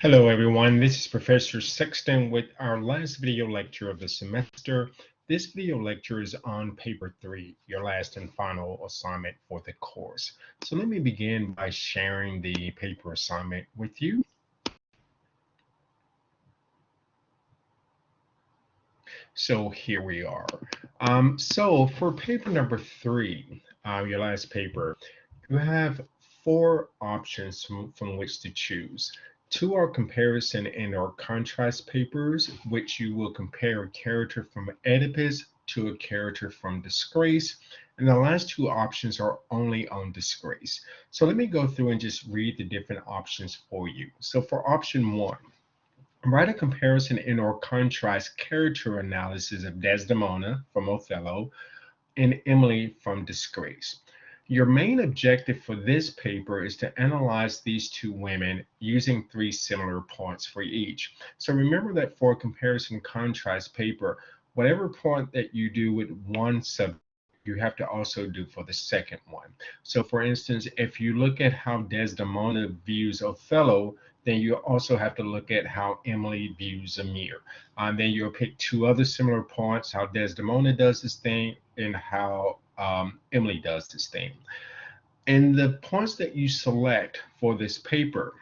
Hello everyone, this is Professor Sexton with our last video lecture of the semester. This video lecture is on paper 3, your last and final assignment for the course. So let me begin by sharing the paper assignment with you. So here we are. So for paper number 3, your last paper, you have 4 options from which to choose. 2 are comparison and or contrast papers, which you will compare a character from Oedipus to a character from Disgrace. And the last 2 options are only on Disgrace. So let me go through and just read the different options for you. So for option 1, write a comparison and or contrast character analysis of Desdemona from Othello and Emily from Disgrace. Your main objective for this paper is to analyze these 2 women using 3 similar points for each. So remember that for a comparison contrast paper, whatever point that you do with one subject, you have to also do for the second one. So for instance, if you look at how Desdemona views Othello, then you also have to look at how Emily views Amir. Then you'll pick 2 other similar points, how Desdemona does this thing and how Emily does this thing. And the points that you select for this paper,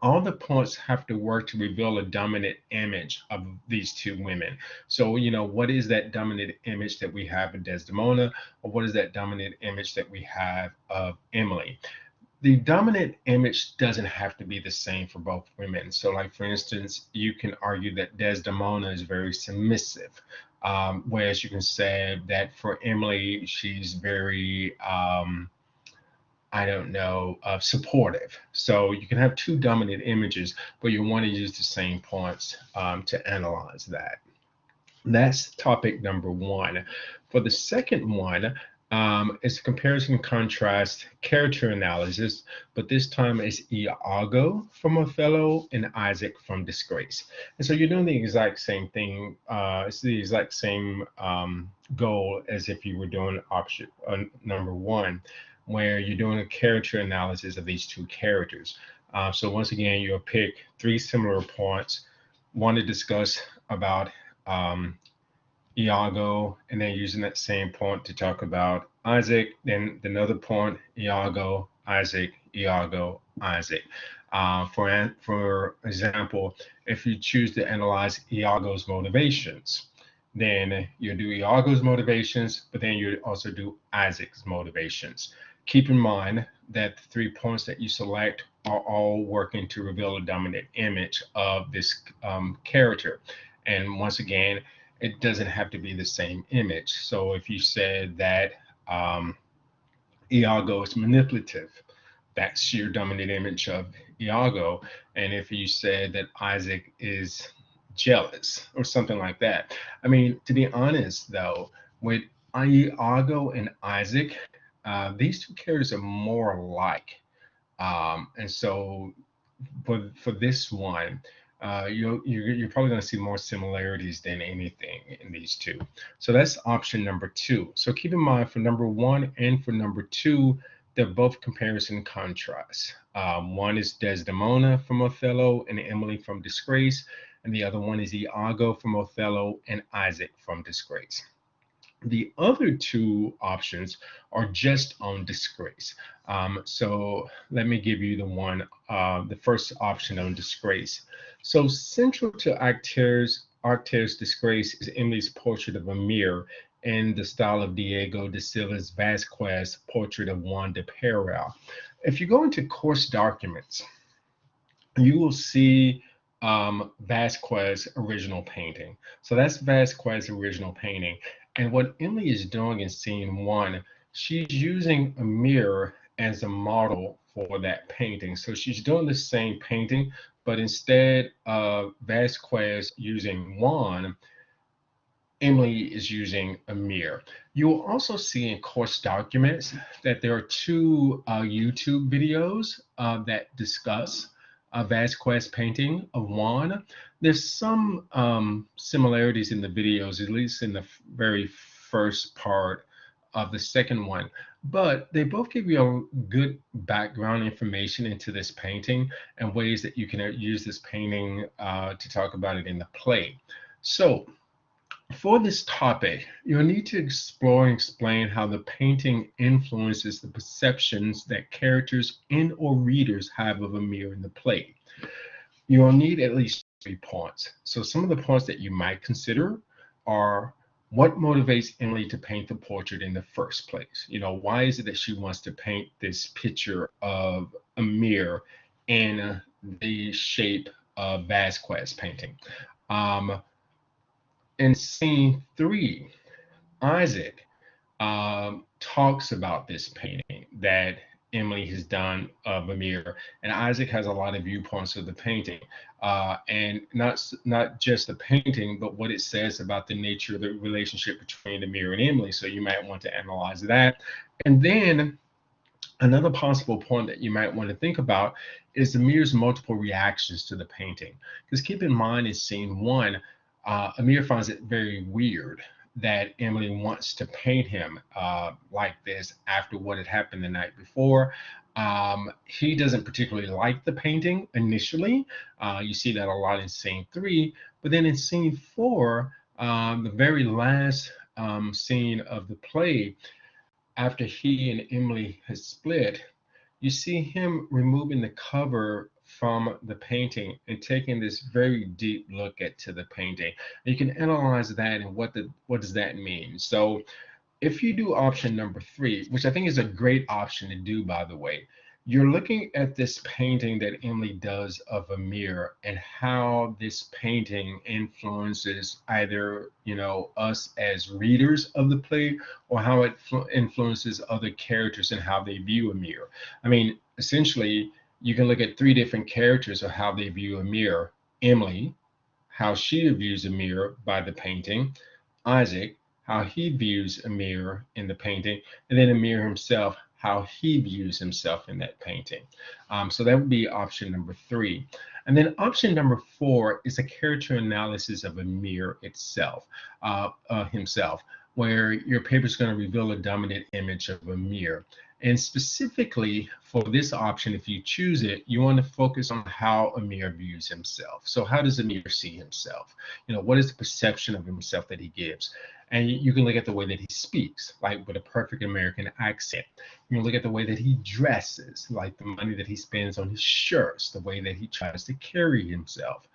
all the points have to work to reveal a dominant image of these 2 women. So, what is that dominant image that we have of Desdemona, or what is that dominant image that we have of Emily? The dominant image doesn't have to be the same for both women. So, like for instance, you can argue that Desdemona is very submissive, whereas you can say that for Emily, she's very I don't know, supportive. So you can have 2 dominant images, but you want to use the same points to analyze that. That's topic number 1. For the second one, it's comparison and contrast character analysis, but this time it's Iago from Othello and Isaac from Disgrace. And so you're doing the exact same thing. It's the exact same goal as if you were doing option number 1, where you're doing a character analysis of these 2 characters. So once again, you'll pick 3 similar points, one to discuss about Iago, and then using that same point to talk about Isaac, then another point, Iago, Isaac, Iago, Isaac. For example, if you choose to analyze Iago's motivations, then you do Iago's motivations, but then you also do Isaac's motivations. Keep in mind that the 3 points that you select are all working to reveal a dominant image of this character. And once again, it doesn't have to be the same image. So if you said that Iago is manipulative, that's your dominant image of Iago. And if you said that Isaac is jealous or something like that. I mean, to be honest, though, with Iago and Isaac, these 2 characters are more alike. And so for this one, you're probably going to see more similarities than anything in these 2. So that's option number 2. So keep in mind for number 1 and for number 2, they're both comparison contrast. One is Desdemona from Othello and Emily from Disgrace, and the other one is Iago from Othello and Isaac from Disgrace. The other 2 options are just on Disgrace. So let me give you the first option on Disgrace. So central to Artaxerxes' Disgrace is Emily's portrait of Amir in the style of Diego de Silva's Vasquez portrait of Juan de Peral. If you go into course documents, you will see Vasquez original painting. So that's Vasquez original painting. And what Emily is doing in scene 1, she's using a mirror as a model for that painting. So she's doing the same painting, but instead of Vasquez using Juan, Emily is using a mirror. You will also see in course documents that there are 2 YouTube videos that discuss Vasquez painting of Juan. There's some similarities in the videos, at least in the very first part of the second one, but they both give you a good background information into this painting and ways that you can use this painting to talk about it in the play. So for this topic, you'll need to explore and explain how the painting influences the perceptions that characters and or readers have of Amir in the play. You'll need at least 3 points. So some of the points that you might consider are: what motivates Emily to paint the portrait in the first place? Why is it that she wants to paint this picture of Amir in the shape of Vasquez painting? Um, in scene 3, Isaac talks about this painting that Emily has done of Amir, and Isaac has a lot of viewpoints of the painting, and not just the painting, but what it says about the nature of the relationship between Amir and Emily. So you might want to analyze that, and then another possible point that you might want to think about is Amir's multiple reactions to the painting. Because keep in mind, in scene 1, Amir finds it very weird that Emily wants to paint him like this after what had happened the night before. He doesn't particularly like the painting initially. You see that a lot in scene 3, but then in scene 4, the very last scene of the play, after he and Emily has split, you see him removing the cover from the painting and taking this very deep look at to the painting. And you can analyze that and what does that mean. So if you do option number 3, which I think is a great option to do, by the way, you're looking at this painting that Emily does of Amir and how this painting influences either, us as readers of the play, or how it influences other characters and how they view Amir. I mean, essentially, you can look at 3 different characters of how they view Amir: Emily, how she views Amir by the painting; Isaac, how he views Amir in the painting; and then Amir himself, how he views himself in that painting. So that would be option number 3. And then option number 4 is a character analysis of Amir himself, where your paper is going to reveal a dominant image of Amir. And specifically for this option, if you choose it, you want to focus on how Amir views himself. So how does Amir see himself? What is the perception of himself that he gives? And you can look at the way that he speaks, like with a perfect American accent. You can look at the way that he dresses, like the money that he spends on his shirts, the way that he tries to carry himself.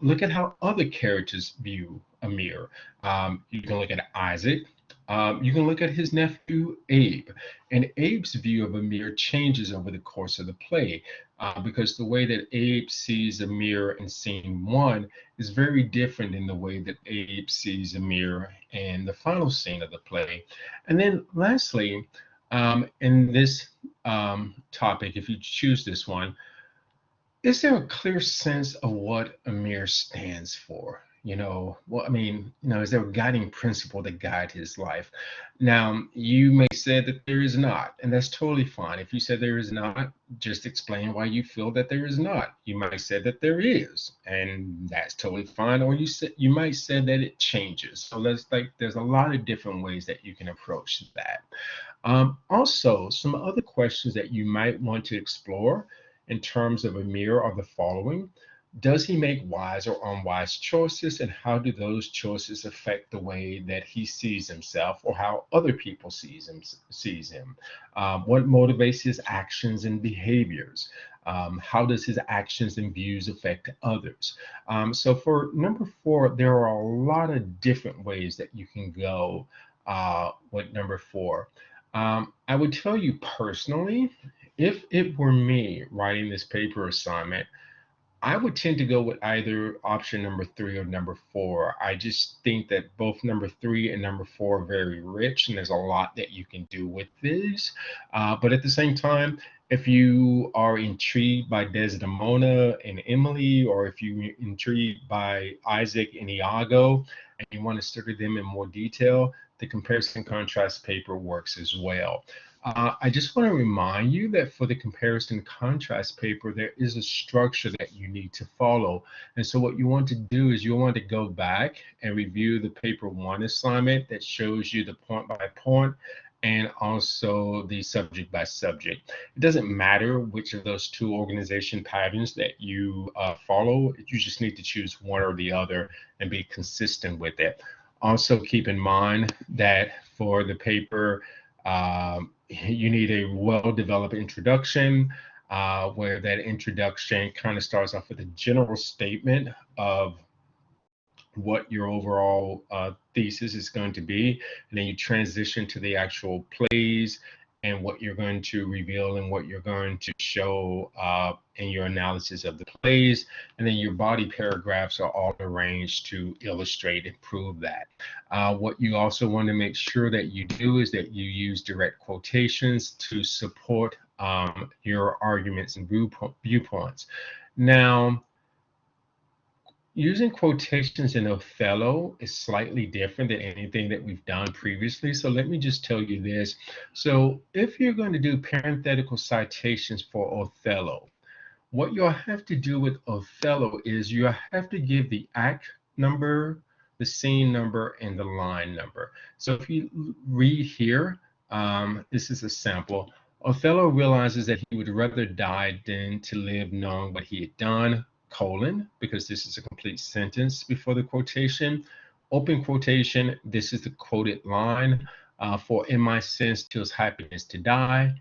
Look at how other characters view Amir. You can look at Isaac. You can look at his nephew, Abe. And Abe's view of Amir changes over the course of the play, because the way that Abe sees Amir in scene 1 is very different in the way that Abe sees Amir in the final scene of the play. And then lastly, in this topic, if you choose this one, is there a clear sense of what Amir stands for? Is there a guiding principle that guides his life? Now, you may say that there is not, and that's totally fine. If you said there is not, just explain why you feel that there is not. You might say that there is, and that's totally fine. Or you might say that it changes. So there's a lot of different ways that you can approach that. Also, some other questions that you might want to explore in terms of Amir are the following: does he make wise or unwise choices, and how do those choices affect the way that he sees himself or how other people sees him? What motivates his actions and behaviors? How does his actions and views affect others? So for number 4, there are a lot of different ways that you can go with number 4. I would tell you personally, if it were me writing this paper assignment, I would tend to go with either option number 3 or number 4. I just think that both number 3 and number 4 are very rich, and there's a lot that you can do with these. But at the same time, if you are intrigued by Desdemona and Emily, or if you're intrigued by Isaac and Iago, and you want to study them in more detail, the comparison contrast paper works as well. I just want to remind you that for the comparison contrast paper, there is a structure that you need to follow. And so what you want to do is you want to go back and review the paper one assignment that shows you the point by point and also the subject by subject. It doesn't matter which of those two organization patterns that you follow. You just need to choose one or the other and be consistent with it. Also keep in mind that for the paper, you need a well-developed introduction, where that introduction kind of starts off with a general statement of what your overall thesis is going to be, and then you transition to the actual plays and what you're going to reveal and what you're going to show in your analysis of the plays, and then your body paragraphs are all arranged to illustrate and prove that. What you also want to make sure that you do is that you use direct quotations to support your arguments and viewpoints. Now, using quotations in Othello is slightly different than anything that we've done previously. So let me just tell you this. So if you're going to do parenthetical citations for Othello, what you'll have to do with Othello is you have to give the act number, the scene number, and the line number. So if you read here, this is a sample. Othello realizes that he would rather die than to live knowing what he had done, colon, because this is a complete sentence before the quotation. Open quotation, this is the quoted line. For in my sense, 'tis happiness to die.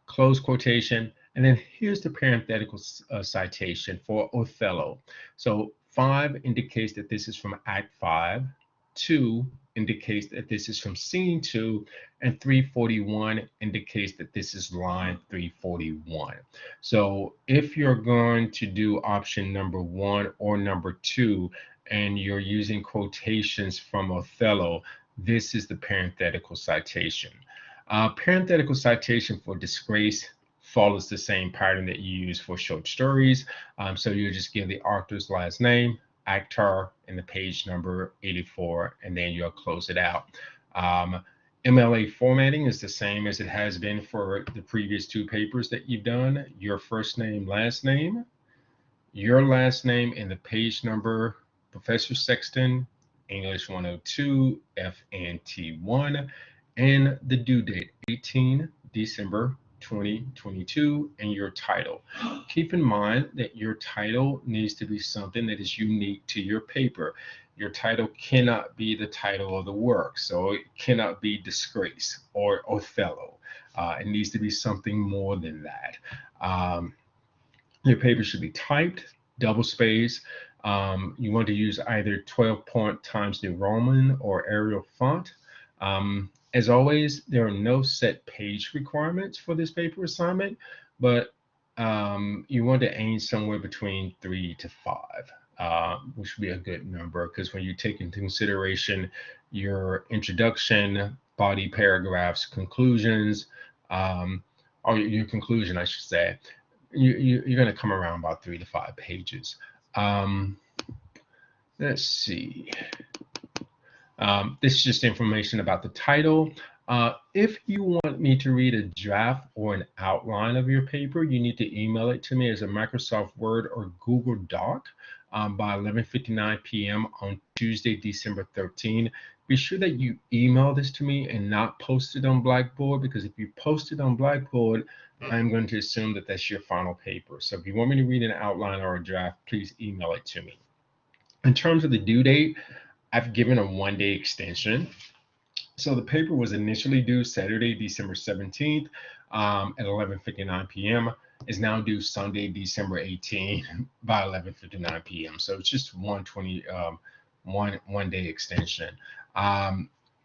Close quotation. And then here's the parenthetical citation for Othello. So 5 indicates that this is from Act 5. 2 indicates that this is from Scene 2, and 341 indicates that this is line 341. So if you're going to do option number 1 or number 2, and you're using quotations from Othello, this is the parenthetical citation. Parenthetical citation for Disgrace follows the same pattern that you use for short stories. So you just give the author's last name, actor, and the page number 84, and then you'll close it out. MLA formatting is the same as it has been for the previous 2 papers that you've done. Your first name, your last name, and the page number. Professor Sexton, English 102, FNT1, and the due date, 18 December 2022, and your title. Keep in mind that your title needs to be something that is unique to your paper. Your title cannot be the title of the work, so it cannot be Disgrace or Othello. It needs to be something more than that. Your paper should be typed, double space. You want to use either 12-point Times New Roman or Arial font. As always, there are no set page requirements for this paper assignment, but you want to aim somewhere between 3 to 5, which would be a good number, because when you take into consideration your introduction, body paragraphs, conclusions, or your conclusion, I should say, you're going to come around about 3 to 5 pages. Let's see. This is just information about the title. If you want me to read a draft or an outline of your paper, you need to email it to me as a Microsoft Word or Google Doc by 11:59 p.m. on Tuesday, December 13. Be sure that you email this to me and not post it on Blackboard, because if you post it on Blackboard, I'm going to assume that that's your final paper. So if you want me to read an outline or a draft, please email it to me. In terms of the due date, I've given a 1-day extension. So the paper was initially due Saturday, December 17th at 11:59 p.m. Is now due Sunday, December 18th by 11:59 p.m. So it's just one day extension.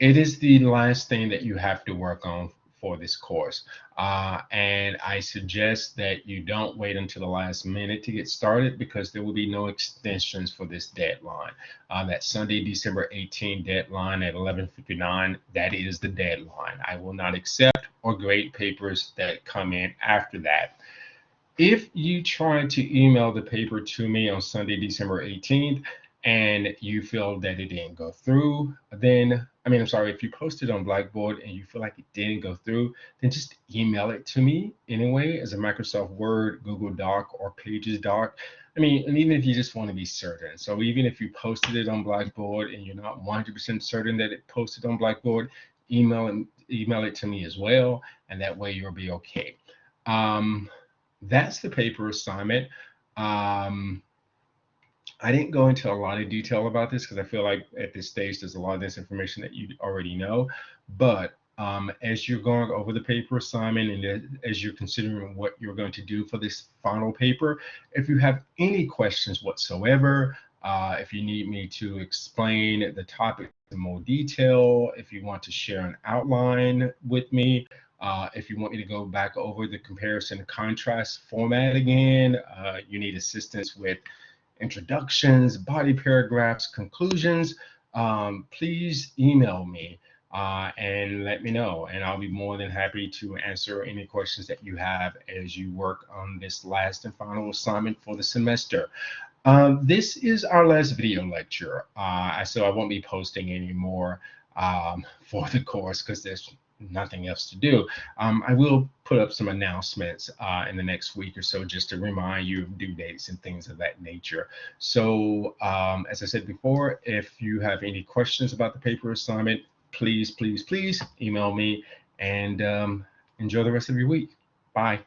It is the last thing that you have to work on for this course. And I suggest that you don't wait until the last minute to get started, because there will be no extensions for this deadline. That Sunday, December 18 deadline at 11:59, that is the deadline. I will not accept or grade papers that come in after that. If you try to email the paper to me on Sunday, December 18th, and you feel that it didn't go through, then, I'm sorry, if you posted on Blackboard and you feel like it didn't go through, then just email it to me anyway as a Microsoft Word, Google Doc, or Pages doc. And even if you just want to be certain, so even if you posted it on Blackboard and you're not 100% certain that it posted on Blackboard, email it to me as well, and that way you'll be okay. That's the paper assignment. Um, I didn't go into a lot of detail about this because I feel like at this stage there's a lot of this information that you already know. But as you're going over the paper assignment and as you're considering what you're going to do for this final paper, if you have any questions whatsoever, if you need me to explain the topic in more detail, if you want to share an outline with me, if you want me to go back over the comparison and contrast format again, you need assistance with introductions, body paragraphs, conclusions, please email me and let me know. And I'll be more than happy to answer any questions that you have as you work on this last and final assignment for the semester. This is our last video lecture, so I won't be posting any more for the course because there's nothing else to do. I will put up some announcements in the next week or so just to remind you of due dates and things of that nature. So as I said before, if you have any questions about the paper assignment, please email me, and enjoy the rest of your week. Bye.